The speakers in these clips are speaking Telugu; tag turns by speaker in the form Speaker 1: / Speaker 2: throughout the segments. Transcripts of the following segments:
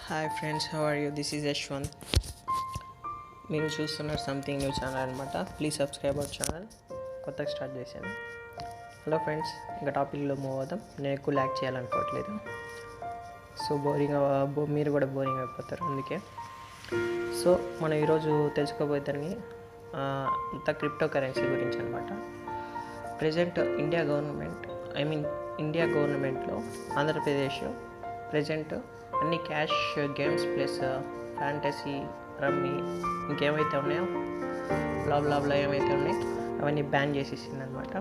Speaker 1: Hi friends, how are you? This is Yashwant. మీరు చూస్తున్నారు సంథింగ్ న్యూ ఛానల్ అనమాట. Please subscribe our channel. కొత్తగా స్టార్ట్ చేశాను. హలో ఫ్రెండ్స్, ఇంకా టాపిక్లో మూవ్ అవుదాం. నేను ఎక్కువ ల్యాక్ చేయాలనుకోవట్లేదు. సో మీరు కూడా బోరింగ్ అయిపోతారు అందుకే. సో మనం ఈరోజు తెలుసుకోబోయేదాన్ని అంత క్రిప్టో కరెన్సీ గురించి అనమాట. ప్రజెంట్ ఇండియా గవర్నమెంట్లో ఆంధ్రప్రదేశ్ ప్రజెంట్ అన్ని cash games plus fantasy, rummy, ఇంకేమైతే ఉన్నాయో బ్లా ఏమైతే ఉన్నాయో అవన్నీ బ్యాన్ చేసేసింది అనమాట.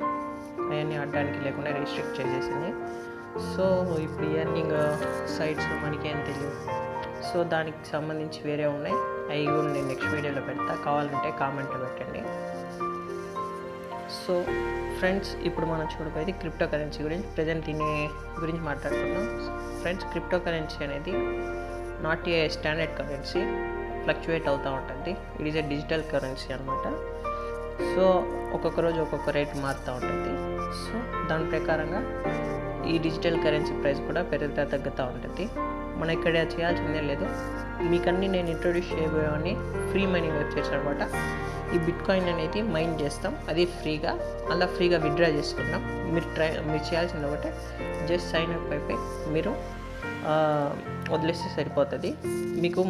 Speaker 1: అవన్నీ ఆడడానికి లేకుండా రిస్ట్రిక్ట్ చేసేసింది. సో ఇప్పుడు ఎర్నింగ్ సైట్స్ మనకేం తెలియదు. సో దానికి సంబంధించి వేరే ఉన్నాయి. అవి కూడా నేను నెక్స్ట్ వీడియోలో పెడతా, కావాలంటే కామెంట్లో పెట్టండి. సో ఫ్రెండ్స్, ఇప్పుడు మనం చూడబోయేది క్రిప్టో కరెన్సీ గురించి. ప్రజెంట్ దీని గురించి మాట్లాడుతున్నాం. ఫ్రెండ్స్, క్రిప్టో కరెన్సీ అనేది not a standard currency, fluctuate అవుతూ ఉంటుంది. It is a digital currency అనమాట. సో ఒక్కొక్క రోజు ఒక్కొక్క రేట్ మారుతూ ఉంటుంది. సో దాని ప్రకారంగా ఈ డిజిటల్ కరెన్సీ ప్రైస్ కూడా పెరుగుతూ తగ్గుతూ ఉంటుంది. మనం ఇక్కడ చేయాల్సిందే లేదు. మీకన్నీ నేను ఇంట్రొడ్యూస్ చేయబోయేవన్నీ ఫ్రీ మైనింగ్ వెబ్సైట్స్ అనమాట. ఈ బిట్కాయిన్ అనేది మైన్ చేస్తాం, అది ఫ్రీగా, అలా ఫ్రీగా విత్డ్రా చేసుకున్నాం. మీరు చేయాల్సింది ఒకటే, జస్ట్ సైన్ అప్ అయిపోయి మీరు వదిలేస్తే సరిపోతుంది. మీకు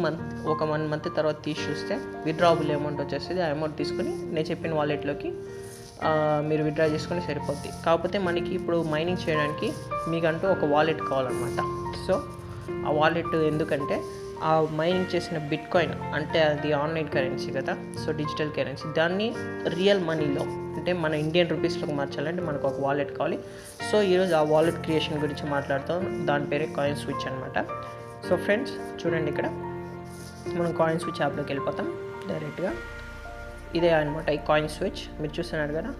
Speaker 1: ఒక 1 month తర్వాత తీసి చూస్తే విత్డ్రాబుల్ అమౌంట్ వచ్చేస్తుంది. ఆ అమౌంట్ తీసుకుని నేను చెప్పిన వాలెట్లోకి మీరు విత్డ్రా చేసుకుని సరిపోద్ది. కాకపోతే మనకి ఇప్పుడు మైనింగ్ చేయడానికి మీకంటూ ఒక వాలెట్ కావాలన్నమాట. సో ఆ వాలెట్ ఎందుకంటే ఆ మైనింగ్ చేసిన బిట్కాయిన్ అంటే అది ఆన్లైన్ కరెన్సీ కదా, సో డిజిటల్ కరెన్సీ, దాన్ని రియల్ మనీలో అంటే మన ఇండియన్ రూపీస్లోకి మార్చాలంటే మనకు ఒక వాలెట్ కావాలి. సో ఈరోజు ఆ వాలెట్ క్రియేషన్ గురించి మాట్లాడుతాం. దాని పేరే కాయిన్ స్విచ్ అనమాట. సో ఫ్రెండ్స్ చూడండి, ఇక్కడ మనం కాయిన్ స్విచ్ యాప్లోకి వెళ్ళిపోతాం డైరెక్ట్గా. ఇదే అనమాట ఈ కాయిన్ స్విచ్. మీరు చూస్తున్నారు కదా,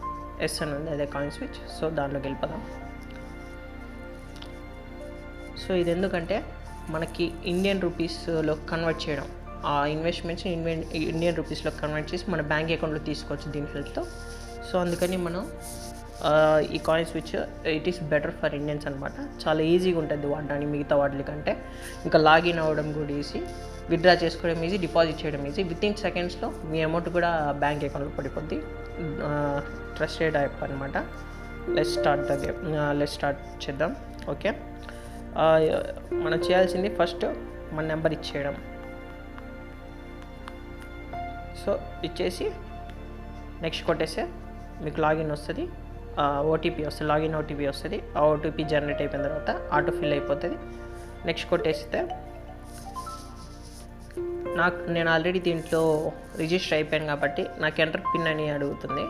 Speaker 1: ఎస్ అని ఉంది, అదే కాయిన్ స్విచ్. సో దాంట్లోకి వెళ్ళిపోతాం. సో ఇది ఎందుకంటే మనకి ఇండియన్ రూపీస్లో కన్వర్ట్ చేయడం, ఆ ఇన్వెస్ట్మెంట్స్ ఇండియన్ రూపీస్లో కన్వర్ట్ చేసి మన బ్యాంక్ అకౌంట్లో తీసుకోవచ్చు దీని హెల్ప్తో. సో అందుకని మనం ఈ coin switch it is better for Indians అనమాట. చాలా ఈజీగా ఉంటుంది వాడడానికి మిగతా వాటి కంటే. ఇంకా లాగిన్ అవ్వడం కూడా ఈజీ, విత్డ్రా చేసుకోవడం ఈజీ, డిపాజిట్ చేయడం ఈజీ. వితిన్ సెకండ్స్లో మీ అమౌంట్ కూడా బ్యాంక్ అకౌంట్లో పడిపోద్ది. ట్రస్టెడ్ యాప్ అనమాట. లెట్స్ స్టార్ట్ చేద్దాం. ఓకే, మనం చేయాల్సింది ఫస్ట్ మన నెంబర్ ఇచ్చేయడం. సో ఇచ్చేసి నెక్స్ట్ కొట్టేస్తే మీకు లాగిన్ వస్తుంది, ఓటీపీ వస్తుంది, లాగిన్ ఓటీపీ వస్తుంది. ఆ ఓటీపీ జనరేట్ అయిపోయిన తర్వాత ఆటో ఫిల్ అయిపోతుంది. నెక్స్ట్ కొట్టేస్తే నేను ఆల్రెడీ దీంట్లో రిజిస్టర్ అయిపోయాను కాబట్టి నాకు ఎంటర్ పిన్ అని అడుగుతుంది.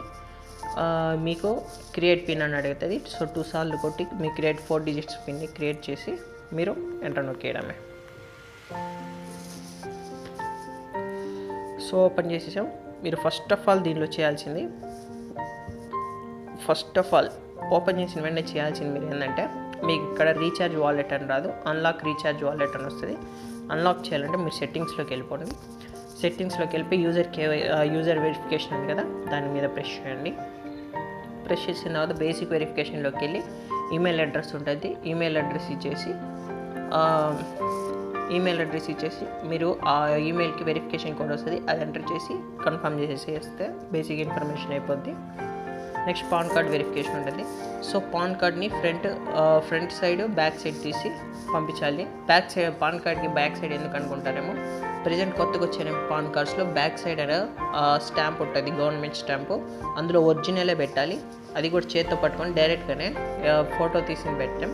Speaker 1: మీకు క్రియేట్ పిన్ అని అడుగుతుంది. సో 2 సార్లు కొట్టి మీ 4 digits పిన్ని క్రియేట్ చేసి మీరు ఎంటర్ నొక్కేయడమే. సో ఓపెన్ చేసేసాం. మీరు ఫస్ట్ ఆఫ్ ఆల్ ఓపెన్ చేసిన వెంటనే చేయాల్సింది మీరు ఏంటంటే, మీకు ఇక్కడ రీఛార్జ్ వాలెట్ అని రాదు, అన్లాక్ రీఛార్జ్ వాలెట్ అని వస్తుంది. అన్లాక్ చేయాలంటే మీరు సెట్టింగ్స్లోకి వెళ్ళిపోండి. సెట్టింగ్స్లోకి వెళ్ళిపోయి యూజర్ వెరిఫికేషన్ ఉంది కదా, దాని మీద ప్రెస్ చేయండి. ప్రెస్ చేసిన తర్వాత బేసిక్ వెరిఫికేషన్లోకి వెళ్ళి ఈమెయిల్ అడ్రస్ ఉంటుంది. ఈమెయిల్ అడ్రస్ ఇచ్చేసి మీరు ఆ ఈమెయిల్కి వెరిఫికేషన్ కోడ్ వస్తుంది, అది ఎంటర్ చేసి కన్ఫర్మ్ చేసేస్తే బేసిక్ ఇన్ఫర్మేషన్ అయిపోద్ది. నెక్స్ట్ పాన్ కార్డ్ వెరిఫికేషన్ ఉంటుంది. సో పాన్ కార్డ్ని ఫ్రంట్ సైడ్ బ్యాక్ సైడ్ తీసి పంపించాలి. పాన్ కార్డ్కి బ్యాక్ సైడ్ ఎందుకు అనుకుంటారేమో, ప్రజెంట్ కొత్తగా వచ్చిన పాన్ కార్డ్స్లో బ్యాక్ సైడ్ స్టాంప్ ఉంటుంది, గవర్నమెంట్ స్టాంపు. అందులో ఒరిజినలే పెట్టాలి. అది కూడా చేత్తో పట్టుకొని డైరెక్ట్గానే ఫోటో తీసి పెట్టాం.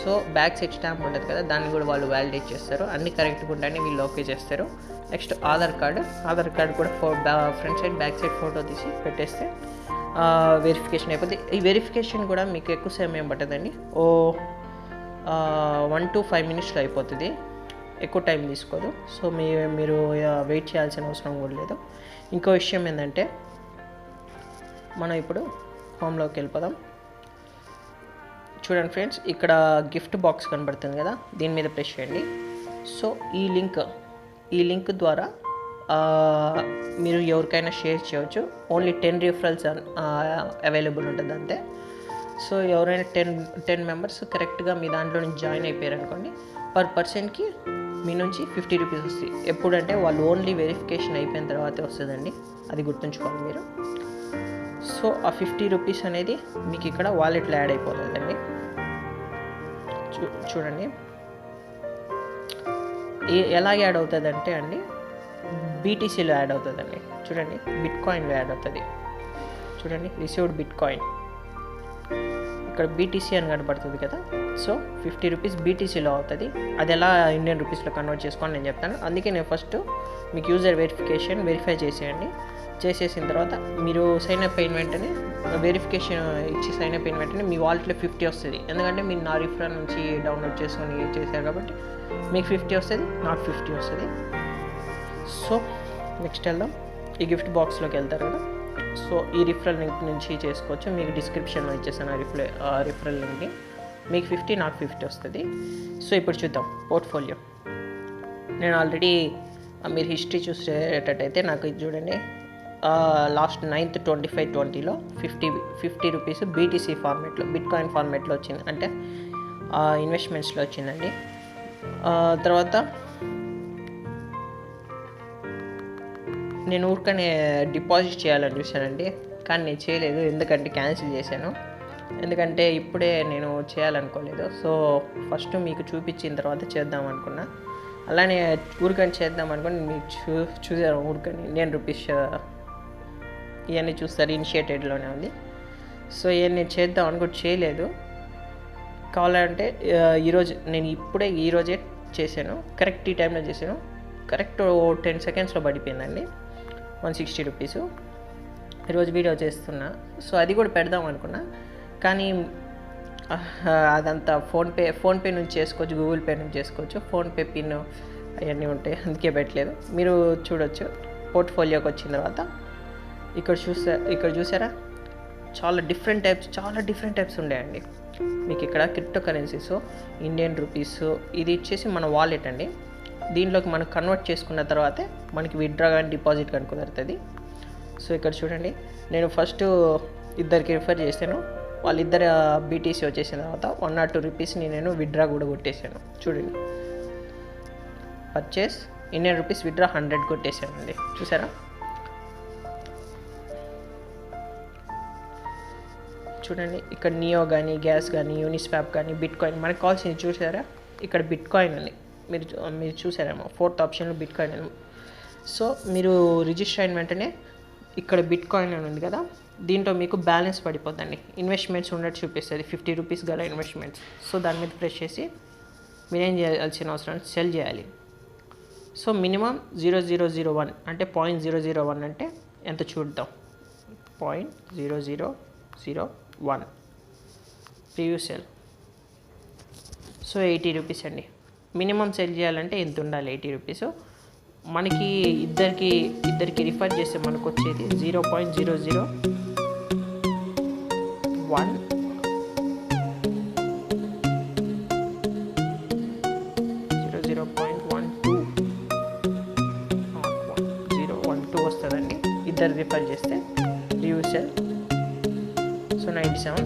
Speaker 1: సో బ్యాక్ సైడ్ స్టాంప్ ఉంటుంది కదా, దాన్ని కూడా వాళ్ళు వ్యాలిడేట్ చేస్తారు. అన్నీ కరెక్ట్గా ఉంటాయని వీళ్ళు ఓకే చేస్తారు. నెక్స్ట్ ఆధార్ కార్డ్ కూడా front side back side photo తీసి పెట్టేస్తే వెరిఫికేషన్ అయిపోతుంది. ఈ వెరిఫికేషన్ కూడా మీకు ఎక్కువ సమయం పట్టదండి, 1 to 5 minutesలో అయిపోతుంది. ఎక్కువ టైం తీసుకోదు. సో మీరు వెయిట్ చేయాల్సిన అవసరం కూడా లేదు. ఇంకో విషయం ఏంటంటే, మనం ఇప్పుడు హోమ్లోకి వెళ్ళిపోదాం. చూడండి ఫ్రెండ్స్, ఇక్కడ గిఫ్ట్ బాక్స్ కనబడుతుంది కదా, దీని మీద ప్రెస్ చేయండి. సో ఈ లింక్ ద్వారా మీరు ఎవరికైనా షేర్ చేయవచ్చు. ఓన్లీ 10 referrals అవైలబుల్ ఉంటుంది అంతే. సో ఎవరైనా 10 మెంబర్స్ కరెక్ట్గా మీ దాంట్లో నుంచి జాయిన్ అయిపోయారు అనుకోండి, పర్ పర్సన్కి మీ నుంచి 50 రూపీస్ వస్తాయి. ఎప్పుడంటే వాళ్ళు ఓన్లీ వెరిఫికేషన్ అయిపోయిన తర్వాతే వస్తుందండి, అది గుర్తుంచుకోవాలి మీరు. సో ఆ 50 రూపీస్ అనేది మీకు ఇక్కడ వాలెట్లో యాడ్ అయిపోతుందండి. చూడండి ఎలా యాడ్ అవుతుందంటే అండి, బీటీసీలో యాడ్ అవుతుందండి. చూడండి బిట్ కాయిన్లో యాడ్ అవుతుంది. చూడండి రిసీవ్డ్ బిట్ కాయిన్, ఇక్కడ బీటీసీ అని కనబడుతుంది కదా. సో 50 రూపీస్ బీటీసీలో అవుతుంది. అది ఎలా ఇండియన్ రూపీస్లో కన్వర్ట్ చేసుకొని నేను చెప్తాను. అందుకే నేను ఫస్ట్ మీకు యూజర్ వెరిఫై చేసేయండి. చేసేసిన తర్వాత మీరు సైన్ అప్ అయిన వెంటనే వెరిఫికేషన్ ఇచ్చి సైన్ అప్ అయిన వెంటనే మీ వాలెట్లో 50 వస్తుంది. ఎందుకంటే మీరు నా రిఫరల్ నుంచి డౌన్లోడ్ చేసుకొని చేశారు కాబట్టి మీకు 50 వస్తుంది, నాకు 50 వస్తుంది. సో నెక్స్ట్ వెళ్దాం. ఈ గిఫ్ట్ బాక్స్లోకి వెళ్తారు కదా. సో ఈ రిఫరల్ లింక్ నుంచి చేసుకోవచ్చు. మీకు డిస్క్రిప్షన్లో ఇచ్చేసాను ఆ రిఫరల్ లింక్ని. మీకు 50, నాకు 50 వస్తుంది. సో ఇప్పుడు చూద్దాం పోర్ట్ఫోలియో. నేను ఆల్రెడీ మీరు హిస్టరీ చూసేటట్టయితే నాకు ఇది చూడండి, లాస్ట్ 9th 25/20లో 50 రూపీస్ బీటీసీ ఫార్మేట్లో, బిట్ కాయిన్ ఫార్మేట్లో వచ్చింది, అంటే ఇన్వెస్ట్మెంట్స్లో వచ్చిందండి. తర్వాత నేను ఊరికనే డిపాజిట్ చేయాలని చూశానండి, కానీ నేను చేయలేదు. ఎందుకంటే క్యాన్సిల్ చేశాను, ఎందుకంటే ఇప్పుడే నేను చేయాలనుకోలేదు. సో ఫస్ట్ మీకు చూపించిన తర్వాత చేద్దాం అనుకున్నా. అలానే ఊరికని చేద్దాం అనుకుని మీకు చూసారు. ఊరికని నేను రూపీస్ ఇవన్నీ చూస్తారు, ఇనిషియేటెడ్లోనే ఉంది. సో ఇవన్నీ చేద్దాం అనుకుని చేయలేదు. కావాలంటే ఈరోజు నేను ఈరోజే చేశాను, కరెక్ట్ ఈ టైంలో చేశాను. కరెక్ట్ 10 సెకండ్స్లో పడిపోయిందండి 160 రూపీస్. ఈరోజు వీడియో చేస్తున్నా. సో అది కూడా పెడదాం అనుకున్నా, కానీ అదంతా ఫోన్పే నుంచి చేసుకోవచ్చు, గూగుల్ పే నుంచి చేసుకోవచ్చు. ఫోన్పే పిన్ అవన్నీ ఉంటాయి, అందుకే పెట్టలేదు. మీరు చూడొచ్చు. పోర్ట్ఫోలియోకి వచ్చిన తర్వాత ఇక్కడ చూసారా, చాలా డిఫరెంట్ టైప్స్ ఉన్నాయండి మీకు ఇక్కడ. క్రిప్టో కరెన్సీస్, ఇండియన్ రూపీస్, ఇది ఇచ్చేసి మన వాలెట్ అండి. దీంట్లోకి మనం కన్వర్ట్ చేసుకున్న తర్వాతే మనకి విత్డ్రా కానీ డిపాజిట్ కానీ కుదురుతుంది. సో ఇక్కడ చూడండి, నేను ఫస్ట్ ఇద్దరికి రిఫర్ చేశాను. వాళ్ళిద్దరు బీటీసీ వచ్చేసిన తర్వాత 1 or 2 రూపీస్ని నేను విత్డ్రా కూడా కొట్టేశాను. చూడండి, పర్చేస్ ఇండియన్ రూపీస్ విత్డ్రా 100 కొట్టేశానండి. చూసారా, చూడండి ఇక్కడ నియో కానీ, గ్యాస్ కానీ, యూనిస్వాప్ కానీ, బిట్ కాయిన్ మనకు కావాల్సింది. చూసారా, ఇక్కడ బిట్ కాయిన్ ఉంది, మీరు చూసారేమో 4th ఆప్షన్లో బిట్ కాయిన్ ఉంది. సో మీరు రిజిస్టర్ అయిన వెంటనే ఇక్కడ బిట్ కాయిన్ అని ఉంది కదా, దీంట్లో మీకు బ్యాలెన్స్ పడిపోద్దండి. ఇన్వెస్ట్మెంట్స్ ఉన్నట్టు చూపిస్తుంది, 50 రూపీస్ గల ఇన్వెస్ట్మెంట్స్. సో దాని మీద ప్రెస్ చేసి మీరేం చేయాల్సిన అవసరం, సెల్ చేయాలి. సో మినిమం 0.001 అంటే 0.001 అంటే ఎంత చూద్దాం. 0.0001 ప్రీవ్యూ సెల్. సో 80 రూపీస్ అండి. మినిమం సెల్ చేయాలంటే ఎంత ఉండాలి, 80 రూపీస్. మనకి ఇద్దరికి రిఫర్ చేస్తే మనకు వచ్చేది 0.001 0.12 వస్తుందండి ఇద్దరు రిఫర్ చేస్తే రివ్యూ సెల్. సో 97.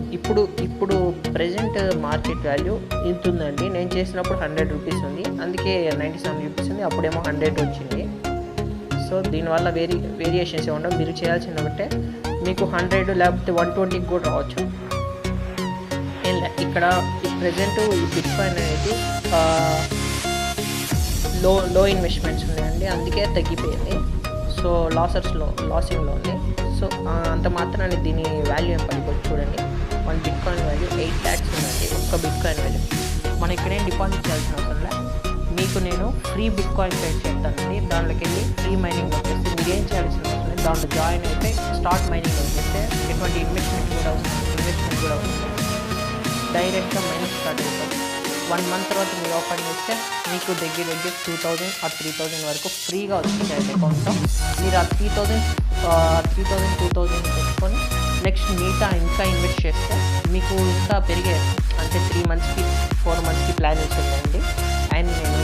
Speaker 1: ఇప్పుడు ప్రజెంట్ మార్కెట్ వాల్యూ ఇంత ఉందండి. నేను చేసినప్పుడు 100 రూపీస్ ఉంది, అందుకే 97 రూపీస్ ఉంది. అప్పుడేమో 100 వచ్చింది. సో దీనివల్ల వేరియేషన్స్ ఉండవు. మీరు చేయాల్సింది ఒకటే, మీకు 100 లేకపోతే 120 కూడా రావచ్చు. ఇక్కడ ప్రజెంట్ ఈ బిట్ కాయిన్ అనేది లో ఇన్వెస్ట్మెంట్స్ ఉన్నాయండి, అందుకే తగ్గిపోయింది. సో లాసింగ్లో ఉంది. సో అంత మాత్రాన్ని దీని వాల్యూ ఏం పడిపోతుంది. చూడండి, 1 బిట్ కాయిన్ వాల్యూ 8 lakhs ఉందండి, ఒక్క బిట్ కాయిన్ వాల్యూ. మనం ఇక్కడేం డిపాజిట్ చేయాల్సిన అవసరం లేదు. మీకు నేను ఫ్రీ బిట్ కాయిన్ సైట్ చెప్తానండి, దాంట్లోకి వెళ్ళి ఫ్రీ మైనింగ్ వచ్చేస్తే మీరేం చేయాల్సిన అవసరం లేదు. దాంట్లో జాయిన్ అయితే స్టార్ట్ మైనింగ్ వచ్చేస్తే ఎటువంటి ఇన్వెస్ట్మెంట్ కూడా అవుతుంది. డైరెక్ట్గా మైనింగ్ స్టార్ట్ అవుతుంది. 1 month తర్వాత మీరు ఓపెన్ చేస్తే మీకు దగ్గర 2000 or 3000 వరకు ఫ్రీగా వచ్చింది అకౌంట్లో. మీరు ఆ 3000 2000 పెట్టుకొని నెక్స్ట్ మిగతా ఇంకా ఇన్వెస్ట్ చేస్తే మీకు ఇంకా పెరిగే, అంటే 3 monthsకి 4 monthsకి ప్లాన్ ఉందండి. అండ్ నేను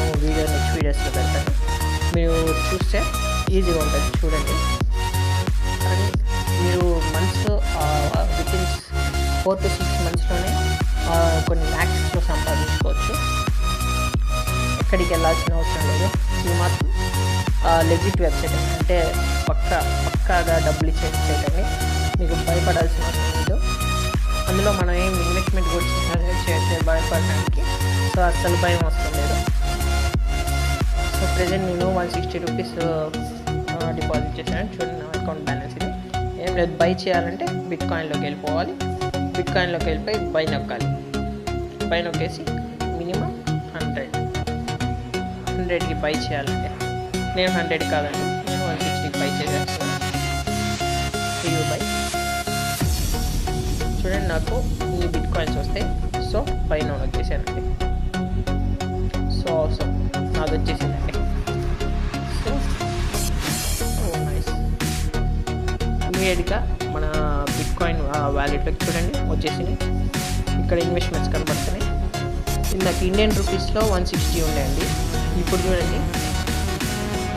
Speaker 1: నెక్స్ట్ వీడియోస్లో పెడతాను, మీరు చూస్తే ఈజీగా ఉంటుంది. చూడండి, కానీ మీరు మంత్స్ వితిన్ 4 to 6 monthsలోనే కొన్ని ల్యాక్స్లో సంపాదించుకోవచ్చు. ఎక్కడికి వెళ్ళాల్సిన అవసరం లేదు. ఇది మాత్రం లెజిట్ వెబ్సైట్ అంటే పక్కాగా డబ్బులు ఇచ్చే వెబ్సైట్ అని మీకు భయపడాల్సిన అవసరం లేదు. అందులో మనం ఏం ఇన్వెస్ట్మెంట్ కూడా చేయట్లేదు భయపడడానికి. సో అస్సలు భయం అవసరం లేదు. సో ప్రెజెంట్ నేను 160 రూపీస్ డిపాజిట్ చేశాను. చూడండి నా అకౌంట్ బ్యాలెన్స్ ఇది. ఏం లేదు, బై చేయాలంటే బిట్కాయిన్లోకి వెళ్ళిపోవాలి. బిట్కాయిన్లోకి వెళ్ళిపోయి బై నొక్కాలి. బై నొక్కేసి మినిమం 100కి బై చేయాలంటే నేను 100 కాదండి, నేను 160కి బై చేసేస్తాను. బై చూడండి, నాకు ఈ బిట్కాయిన్స్ వస్తాయి. సో బై నౌ వచ్చేసానండి. సో నాది వచ్చేసిందండి. So nice. ఇమీడియట్గా మన బిట్కాయిన్ వ్యాలెట్లోకి చూడండి వచ్చేసింది. ఇక్కడ ఇన్వెస్ట్మెంట్స్ కనబడుతున్నాయి. ఇందాక ఇండియన్ రూపీస్లో 160 ఉన్నాయండి. ఇప్పుడు చూడండి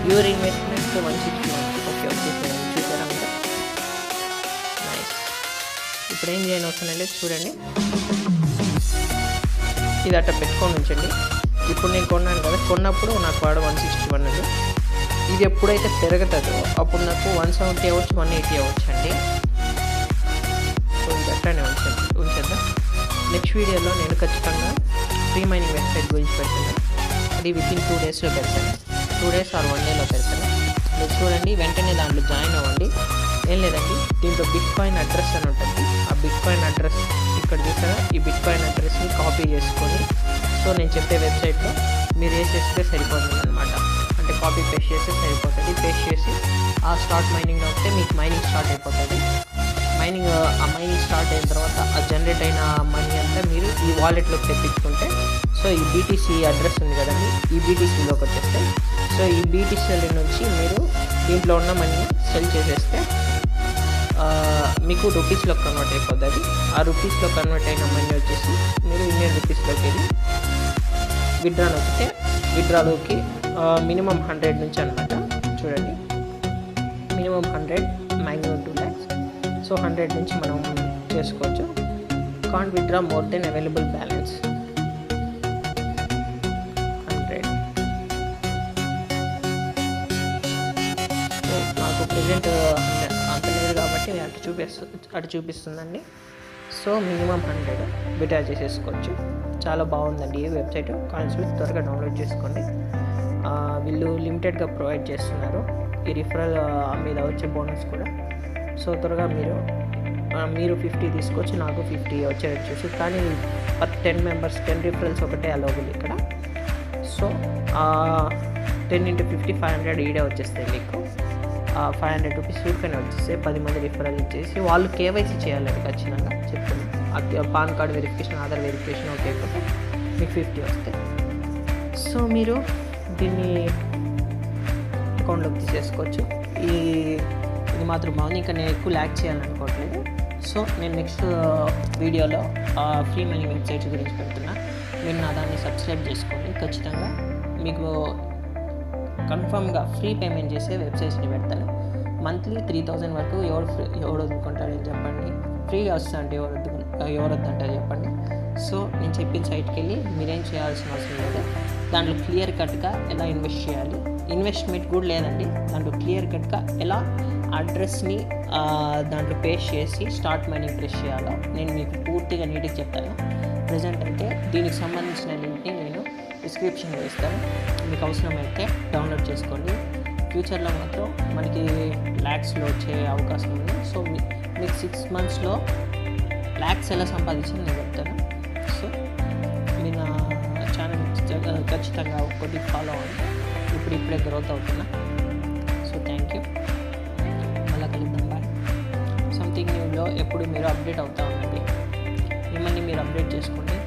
Speaker 1: యూర్ ఇన్వెస్ట్మెంట్స్ 160 ఓకే వచ్చేసాయి. చూసారా మీరు? నైస్. ఇప్పుడు ఏం చేయని అవసరం లేదు. చూడండి ఇది అట్లా పెట్టుకొని ఉంచండి. ఇప్పుడు నేను కొన్నాను కదా, కొన్నప్పుడు నాకు వాడు 161 అది. ఇది ఎప్పుడైతే పెరుగుతుందో అప్పుడు నాకు 170 అవ్వచ్చు, 180 అవ్వచ్చు అండి. సో ఇది అట్లానే ఉంచేద్దాం. నెక్స్ట్ వీడియోలో నేను ఖచ్చితంగా ఫ్రీ మైనింగ్ వెబ్సైట్ గురించి పెడుతున్నాను. అది వితిన్ 2 డేస్లో పెడతాను. 2 డేస్ ఆర్ 1 డేలో పెడతాను. మీరు చూడండి, వెంటనే దాంట్లో జాయిన్ అవ్వండి. ఏం లేదండి, దీంట్లో బిట్కాయిన్ అడ్రస్ అని ఉంటుంది. ఆ బిట్కాయిన్ అడ్రస్ ఇక్కడ చూసారా, ఈ బిట్కాయిన్ అడ్రస్ని కాపీ చేసుకొని సో నేను చెప్పే వెబ్సైట్లో మీరు వేసేస్తే సరిపోతుంది అనమాట. అంటే కాపీ పేస్ట్ చేస్తే సరిపోతుంది. పేస్ట్ చేసి ఆ స్టార్ట్ మైనింగ్ వస్తే మీకు మైనింగ్ స్టార్ట్ అయిపోతుంది. ఆ మైనింగ్ స్టార్ట్ అయిన తర్వాత ఆ జనరేట్ అయిన మనీ అంతా మీరు ఈ వాలెట్లోకి తెప్పించుకుంటే సో ఈ బీటీసీ అడ్రస్ ఉంది కదండి, ఈ బీటీసీలోకి వచ్చేస్తే సో ఈ బీటీసీ నుంచి మీరు దీంట్లో ఉన్న మనీ సెల్ చేసేస్తే మీకు రూపీస్లో కన్వర్ట్ అయిపోతుంది. ఆ రూపీస్లో కన్వర్ట్ అయిన మనీ వచ్చేసి మీరు ఇండియన్ రూపీస్లోకి వెళ్ళి విత్డ్రా నొక్కితే విత్డ్రాలోకి మినిమం 100 నుంచి అనమాట. చూడండి మినిమం 100, మ్యాక్సిమం 2 lakhs. సో 100 నుంచి మనం చేసుకోవచ్చు. Can't withdraw more than available balance 100. So నాకు ప్రెజెంట్ అంత లేదు కాబట్టి అటు చూపిస్తుందండి. సో మినిమం 100 విత్డ్రా చేసేసుకోవచ్చు. చాలా బాగుందండి ఈ వెబ్సైట్. కాయిన్స్ త్వరగా డౌన్లోడ్ చేసుకోండి. వీళ్ళు లిమిటెడ్గా ప్రొవైడ్ చేస్తున్నారు ఈ రిఫరల్ మీద వచ్చే బోనస్ కూడా. సో త్వరగా మీరు 50 తీసుకోవచ్చు, నాకు 50 వచ్చేది చూసి. కానీ పర్ 10 members 10 రిఫరల్స్ ఒకటే అలౌబుల్ ఇక్కడ. సో 10 × 50 500 ఈడే వచ్చేస్తాయి మీకు. 500 రూపీస్ ఊరికనే వచ్చేస్తాయి. 10 మంది రిఫరల్ ఇచ్చేసి వాళ్ళు కేవైసీ చేయాలండి ఖచ్చితంగా చెప్తున్నాను. Pan card verification, Aadhaar verification okay అయిపోతే మీకు 50 వస్తాయి. సో మీరు దీన్ని అకౌంట్లోకి తీసేసుకోవచ్చు. ఇది మాత్రం బాగుంది. ఇంకా నేను ఎక్కువ ల్యాక్ చేయాలనుకోవట్లేదు. సో నేను నెక్స్ట్ వీడియోలో ఫ్రీ మనీ వెబ్సైట్స్ గురించి పెడుతున్నా. మీరు నా దాన్ని సబ్స్క్రైబ్ చేసుకోండి. ఖచ్చితంగా మీకు కన్ఫర్మ్గా ఫ్రీ పేమెంట్ చేసే వెబ్సైట్స్ని పెడతాను. మంత్లీ 3000 వరకు ఎవరు వదులుకుంటారని చెప్పండి. ఫ్రీగా వస్తుందంటే ఎవరు వద్దంటారు చెప్పండి. సో నేను చెప్పిన సైట్కి వెళ్ళి మీరేం చేయాల్సిన అవసరం లేదు. దాంట్లో క్లియర్ కట్గా ఎలా ఇన్వెస్ట్ చేయాలి, ఇన్వెస్ట్మెంట్ కూడా లేదండి. దాంట్లో క్లియర్ కట్గా ఎలా అడ్రస్ని దాంట్లో పేస్ట్ చేసి స్టార్ట్ మైనింగ్ ప్రెస్ చేయాలో నేను మీకు పూర్తిగా నీట్గా చెప్తాను. ప్రజెంట్ అయితే దీనికి సంబంధించిన లింక్ని నేను డిస్క్రిప్షన్లో ఇస్తాను. మీకు అవసరమైతే డౌన్లోడ్ చేసుకోండి. ఫ్యూచర్లో మాత్రం మనకి ల్యాక్స్లో వచ్చే అవకాశం ఉంది. సో మీకు 6 monthsలో ల్యాక్స్ ఎలా సంపాదించాలని నేను చెప్తాను. సో మీ నా ఛానల్ ఖచ్చితంగా కొద్దిగా ఫాలో అవ్వండి. ఇప్పుడే గ్రోత్ అవుతున్నా. So thank you. మళ్ళీ కలుద్దాం. బాయ్. సంథింగ్ న్యూలో ఎప్పుడు మీరు అప్డేట్ అవుతూ ఉండండి. మిమ్మల్ని మీరు అప్డేట్ చేసుకోండి.